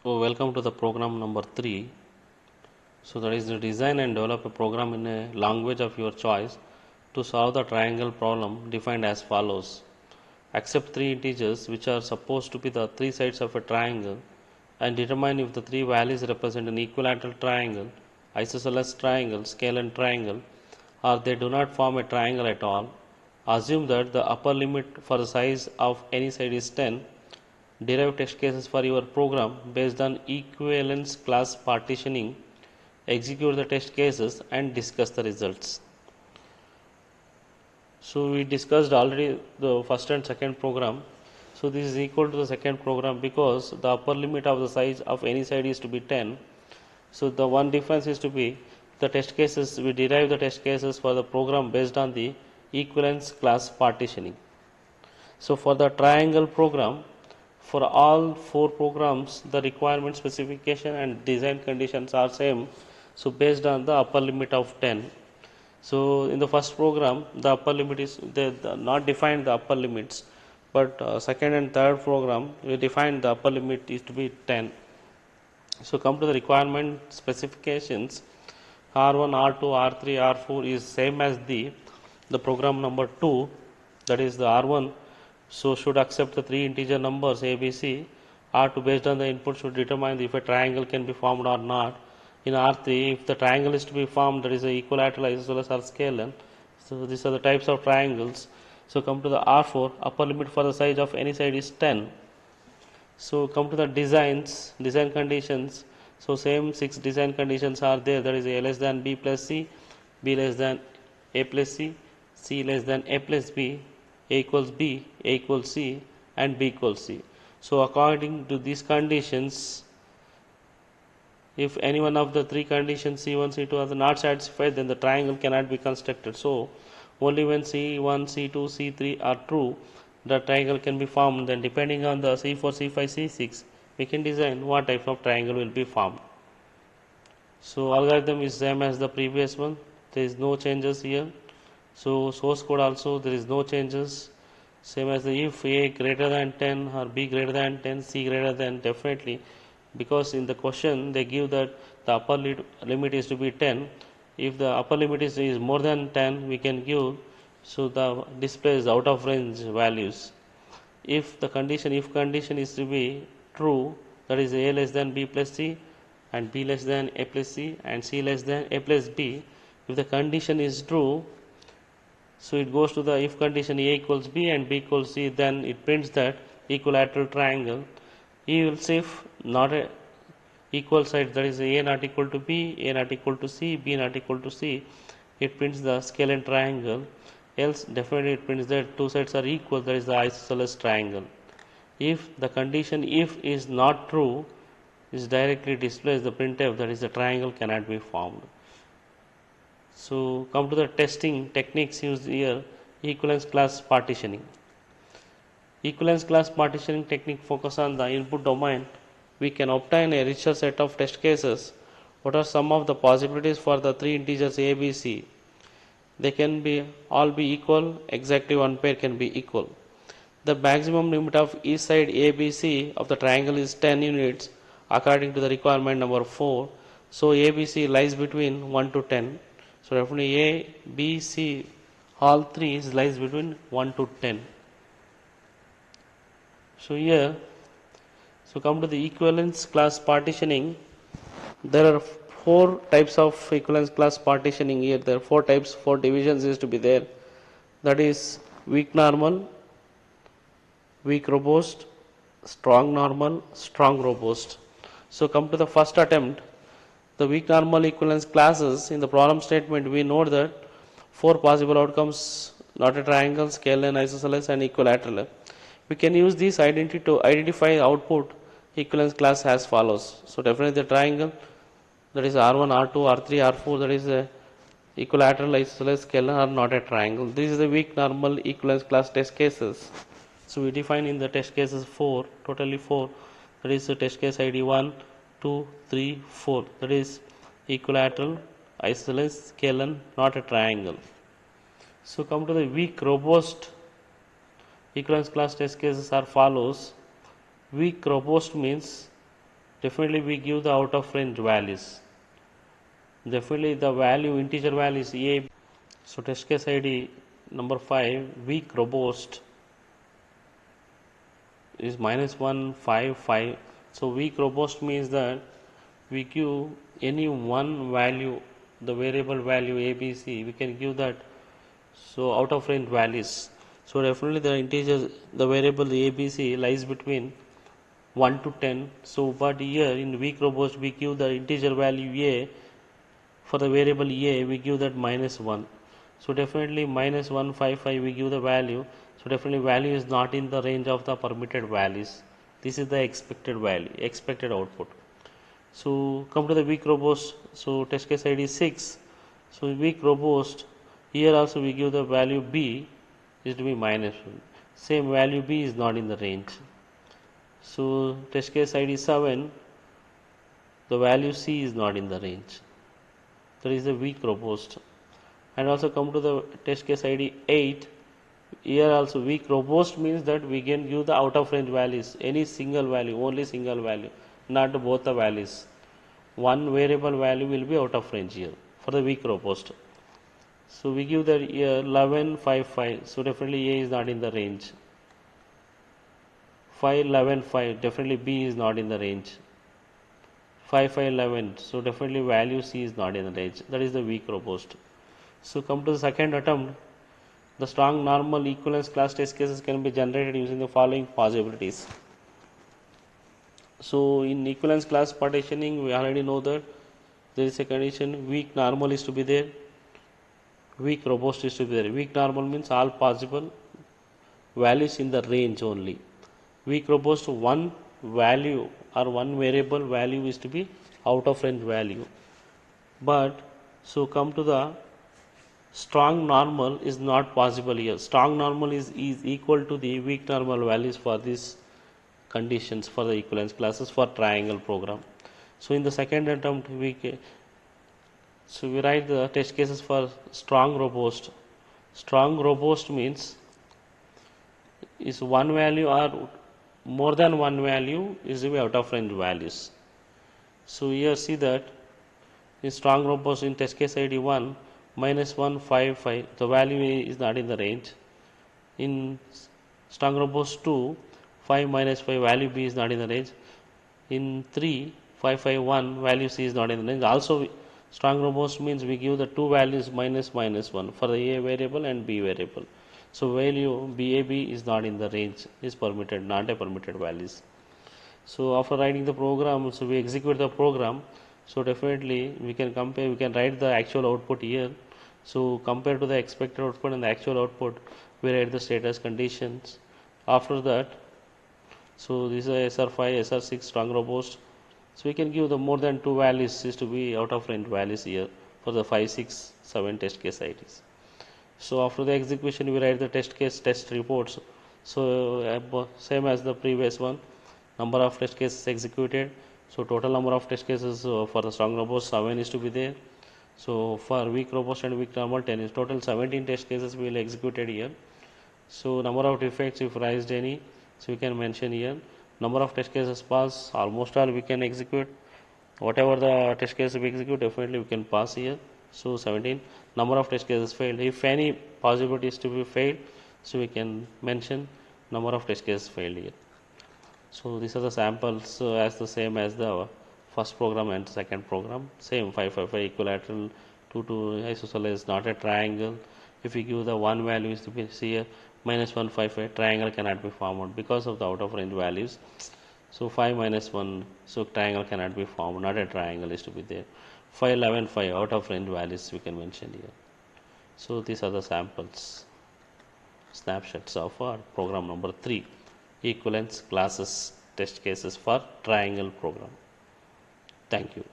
So welcome to the program number 3. So that is to design and develop a program in a language of your choice to solve the triangle problem defined as follows. Accept three integers which are supposed to be the three sides of a triangle and determine if the three values represent an equilateral triangle, isosceles triangle, scalene triangle, or they do not form a triangle at all. Assume that the upper limit for the size of any side is 10. Derive test cases for your program based on equivalence class partitioning. Execute the test cases and discuss the results. So we discussed already the first and second program. So this is equal to the second program because the upper limit of the size of any side is to be 10. So the one difference is to be the test cases, we derive the test cases for the program based on the equivalence class partitioning. So for the triangle program, for all four programs, the requirement specification and design conditions are same. So based on the upper limit of 10. So in the first program, the upper limit is not defined the upper limits, but second and third program we define the upper limit is to be 10. So come to the requirement specifications. R1, R2, R3, R4 is same as the program number 2, that is the R1. So should accept the three integer numbers A, B, C. R2 based on the input should determine if a triangle can be formed or not. In R3, if the triangle is to be formed, that is a equilateral, isosceles or scalene. So these are the types of triangles. So come to the R4, upper limit for the size of any side is 10. So come to the design conditions. So same 6 design conditions are there, that is A less than B plus C, B less than A plus C less than A plus B, A equals B, A equals C, and B equals C. So according to these conditions, if any one of the three conditions C1, C2 are not satisfied, then the triangle cannot be constructed. So only when C1, C2, C3 are true, the triangle can be formed. Then depending on the C4, C5, C6, we can design what type of triangle will be formed. So algorithm is same as the previous one. There is no changes here. So source code also there is no changes. Same as the if A greater than 10 or B greater than 10, C greater than, definitely, because in the question they give that the upper limit is to be 10. If the upper limit is more than 10, we can give, so the display is out of range values. If condition is to be true, that is A less than B plus C and B less than A plus C and C less than A plus B, if the condition is true, so it goes to the if condition A equals B and B equals C, then it prints that equilateral triangle. Else if not a equal sides, that is A not equal to B, A not equal to C, B not equal to C, it prints the scalene triangle. Else definitely it prints that two sides are equal, that is the isosceles triangle. If the condition if is not true, is directly displays the printf, that is the triangle cannot be formed. So come to the testing techniques used here. Equivalence class partitioning. Equivalence class partitioning technique focus on the input domain. We can obtain a richer set of test cases. What are some of the possibilities for the three integers A, B, C? They can be all be equal, exactly one pair can be equal. The maximum limit of each side A, B, C of the triangle is 10 units according to the requirement number 4. So A, B, C lies between 1 to 10. So definitely A, B, C, all three lies between 1 to 10. So here, so come to the equivalence class partitioning. There are four types of equivalence class partitioning here. There are four types, four divisions is to be there. That is weak normal, weak robust, strong normal, strong robust. So come to the first attempt. The weak normal equivalence classes, in the problem statement we know that four possible outcomes, not a triangle, scalene, isosceles and equilateral. We can use this identity to identify output equivalence class as follows. So definitely the triangle, that is R1, R2, R3, R4, that is a equilateral, isosceles, scalene are not a triangle. This is the weak normal equivalence class test cases. So we define in the test cases 4, totally 4. That is the test case ID 1, 2, 3, 4. That is equilateral, isosceles, scalene, not a triangle. So come to the weak robust equivalence class test cases are follows. Weak robust means definitely we give the out of range values. Definitely the value, integer value is a. So test case ID number 5, weak robust is -155. So weak robust means that we give any one value, the variable value ABC, we can give that. So out of range values. So definitely the integer, the variable ABC lies between 1 to 10. So but here in weak robust we give the integer value A. For the variable A we give that -1. So definitely -155 we give the value. So definitely value is not in the range of the permitted values. This is the expected value, expected output. So come to the weak robust. So test case ID 6. So weak robust, here also we give the value B is to be -1. Same value B is not in the range. So test case ID 7, the value C is not in the range. That is the weak robust. And also come to the test case ID 8. Here also weak robust means that we can give the out of range values, any single value, only single value, not both the values. One variable value will be out of range here for the weak robust. So we give that here 1155. So definitely A is not in the range. 5115, definitely B is not in the range. 5511, so definitely value C is not in the range. That is the weak robust. So come to the second attempt. The strong normal equivalence class test cases can be generated using the following possibilities. So in equivalence class partitioning, we already know that there is a condition weak normal is to be there, weak robust is to be there. Weak normal means all possible values in the range only. Weak robust, one value or one variable value is to be out of range value. But so come to the strong normal is not possible here. Strong normal is equal to the weak normal values for these conditions for the equivalence classes for triangle program. So in the second attempt we write the test cases for strong robust. Strong robust means is one value or more than one value is to be out of range values. So here see that in strong robust in test case ID 1 -155, the value is not in the range. In strong robust 2, 5 minus 5 value B is not in the range. In 3, 551 value C is not in the range. Also strong robust means we give the two values -1 for the A variable and B variable. So value BAB is not in the range, is permitted, not a permitted values. So after writing the program, so we execute the program. So definitely we can compare, we can write the actual output here. So compared to the expected output and the actual output, we write the status conditions. After that, so this is SR5, SR6 strong robust. So we can give the more than two values is to be out of range values here for the 5, 6, 7 test case IDs. So after the execution, we write the test case test reports. So same as the previous one, number of test cases executed. So total number of test cases for the strong robust 7 is to be there. So for weak robust and weak normal 10 is total 17 test cases we will executed here. So number of defects if raised any, so we can mention here. Number of test cases pass, almost all we can execute. Whatever the test case we execute, definitely we can pass here. So 17. Number of test cases failed. If any possibility is to be failed, so we can mention number of test cases failed here. So these are the samples as the same as the first program and second program. Same 555 equilateral, 2 isosceles, not a triangle. If we give the one value is to be here -155, triangle cannot be formed because of the out of range values. So 5 minus 1, so triangle cannot be formed, not a triangle is to be there. 5, 11, 5 out of range values we can mention here. So these are the samples, snapshots of our program number 3, equivalence classes test cases for triangle program. Thank you.